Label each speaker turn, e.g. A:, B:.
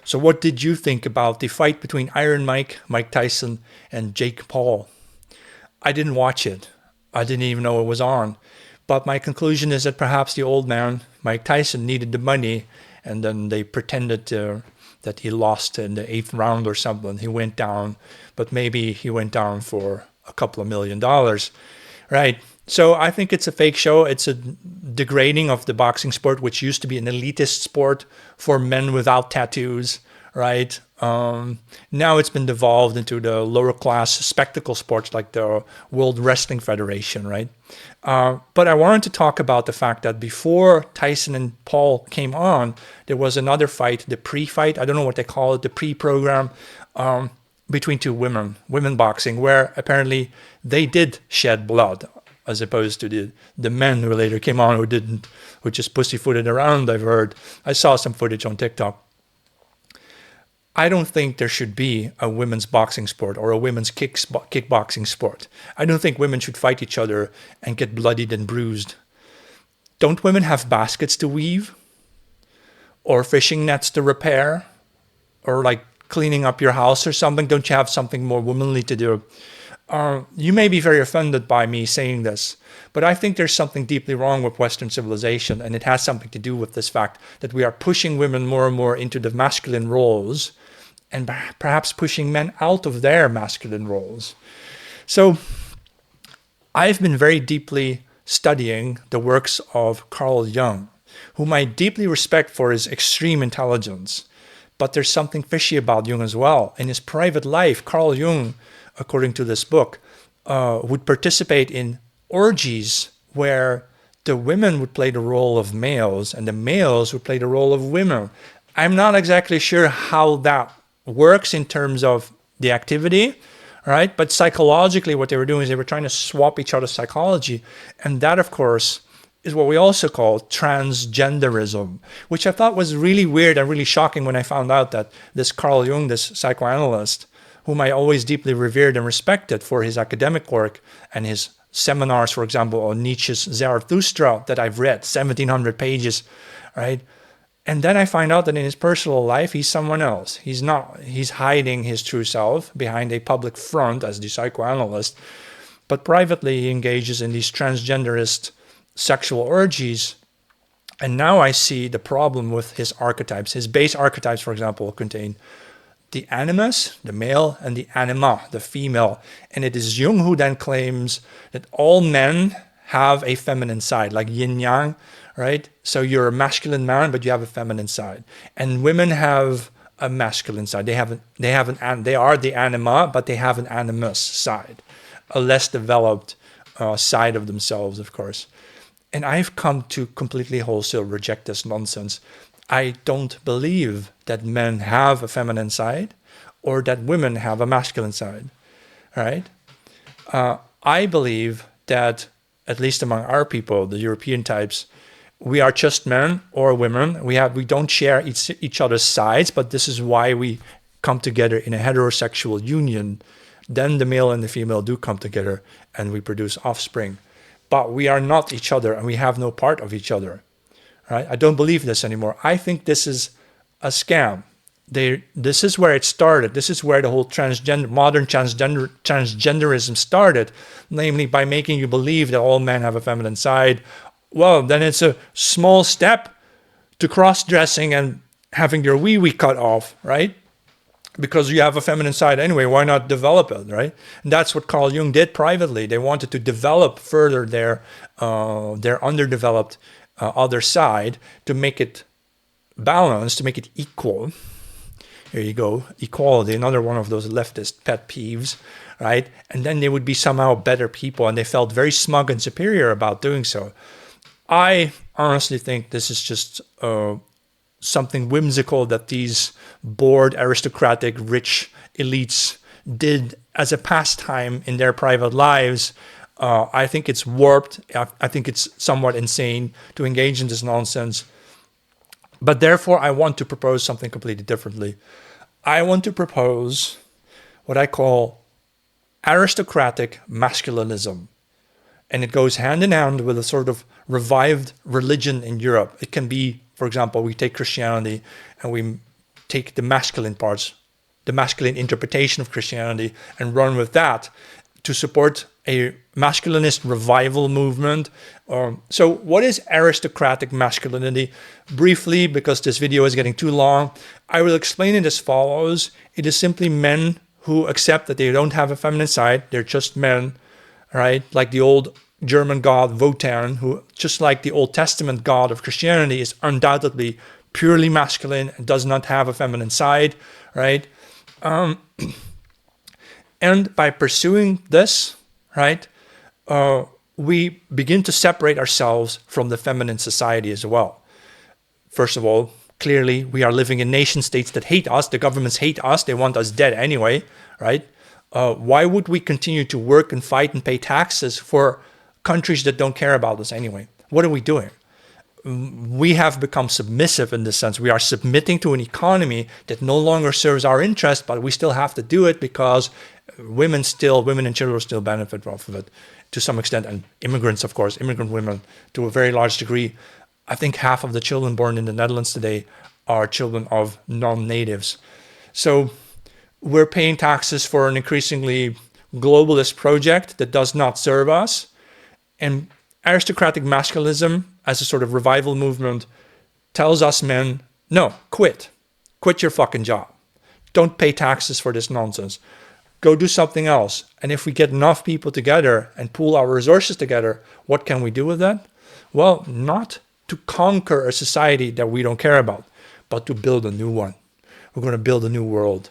A: So what did you think about the fight between Iron Mike, Mike Tyson, and Jake Paul? I didn't watch it. I didn't even know it was on. But my conclusion is that perhaps the old man, Mike Tyson, needed the money, and then they pretended that he lost in the 8th round or something. He went down, but maybe he went down for a couple of $1 million, right? So I think it's a fake show. It's a degrading of the boxing sport, which used to be an elitist sport for men without tattoos, right? Now it's been devolved into the lower class spectacle sports like the World Wrestling Federation, right? But I wanted to talk about the fact that before Tyson and Paul came on, there was another fight, the pre-fight, I don't know what they call it, the pre-program, between two women boxing, where apparently they did shed blood, as opposed to the men who later came on who didn't, who just pussyfooted around, I've heard. I saw some footage on TikTok. I don't think there should be a women's boxing sport or a women's kickboxing sport. I don't think women should fight each other and get bloodied and bruised. Don't women have baskets to weave? Or fishing nets to repair? Or like cleaning up your house or something? Don't you have something more womanly to do? You may be very offended by me saying this, but I think there's something deeply wrong with Western civilization, and it has something to do with this fact that we are pushing women more and more into the masculine roles and perhaps pushing men out of their masculine roles. So I've been very deeply studying the works of Carl Jung, whom I deeply respect for his extreme intelligence. But there's something fishy about Jung as well. In his private life, Carl Jung, according to this book, would participate in orgies where the women would play the role of males and the males would play the role of women. I'm not exactly sure how that works in terms of the activity, right? But psychologically, what they were doing is they were trying to swap each other's psychology. And that, of course, is what we also call transgenderism, which I thought was really weird and really shocking when I found out that this Carl Jung, this psychoanalyst, whom I always deeply revered and respected for his academic work and his seminars, for example, on Nietzsche's Zarathustra that I've read, 1,700 pages, right? And then I find out that in his personal life, he's someone else. He's not. He's hiding his true self behind a public front as the psychoanalyst, but privately he engages in these transgenderist sexual orgies. And now I see the problem with his archetypes. His base archetypes, for example, contain the animus, the male, and the anima, the female. And it is Jung who then claims that all men have a feminine side, like yin-yang, right? So you're a masculine man, but you have a feminine side. And women have a masculine side. They are the anima, but they have an animus side, a less developed side of themselves, of course. And I've come to completely wholesale reject this nonsense. I don't believe that men have a feminine side or that women have a masculine side, right? I believe that, at least among our people, the European types, we are just men or women. We don't share each other's sides, but this is why we come together in a heterosexual union. Then the male and the female do come together and we produce offspring. But we are not each other and we have no part of each other. Right? I don't believe this anymore. I think this is a scam. This is where it started. This is where the whole modern transgenderism started, namely by making you believe that all men have a feminine side. Well, then it's a small step to cross-dressing and having your wee-wee cut off, right? Because you have a feminine side anyway, why not develop it, right? And that's what Carl Jung did privately. They wanted to develop further their underdeveloped other side to make it balanced, to make it equal. Here you go, equality, another one of those leftist pet peeves, right? And then they would be somehow better people, and they felt very smug and superior about doing so. I honestly think this is just something whimsical that these bored, aristocratic, rich elites did as a pastime in their private lives. I think it's warped. I think it's somewhat insane to engage in this nonsense. But therefore, I want to propose something completely differently. I want to propose what I call aristocratic masculinism. And it goes hand in hand with a sort of revived religion in Europe. It can be, for example, we take Christianity and we take the masculine parts, the masculine interpretation of Christianity, and run with that to support a masculinist revival movement. So what is aristocratic masculinity? Briefly, because this video is getting too long, I will explain it as follows. It is simply men who accept that they don't have a feminine side. They're just men, right? Like the old German god Wotan, who, just like the Old Testament god of Christianity, is undoubtedly purely masculine and does not have a feminine side, right? And by pursuing this, right, we begin to separate ourselves from the feminine society as well. First of all, clearly we are living in nation states that hate us. The governments hate us. They want us dead anyway, right? Why would we continue to work and fight and pay taxes for countries that don't care about us anyway? What are we doing? We have become submissive in this sense. We are submitting to an economy that no longer serves our interest, but we still have to do it because women and children still benefit off of it to some extent. And immigrants, of course, immigrant women to a very large degree. I think half of the children born in the Netherlands today are children of non-natives. So we're paying taxes for an increasingly globalist project that does not serve us. And aristocratic masculinism, as a sort of revival movement, tells us men, no, quit. Quit your fucking job. Don't pay taxes for this nonsense. Go do something else. And if we get enough people together and pool our resources together, what can we do with that? Well, not to conquer a society that we don't care about, but to build a new one. We're going to build a new world.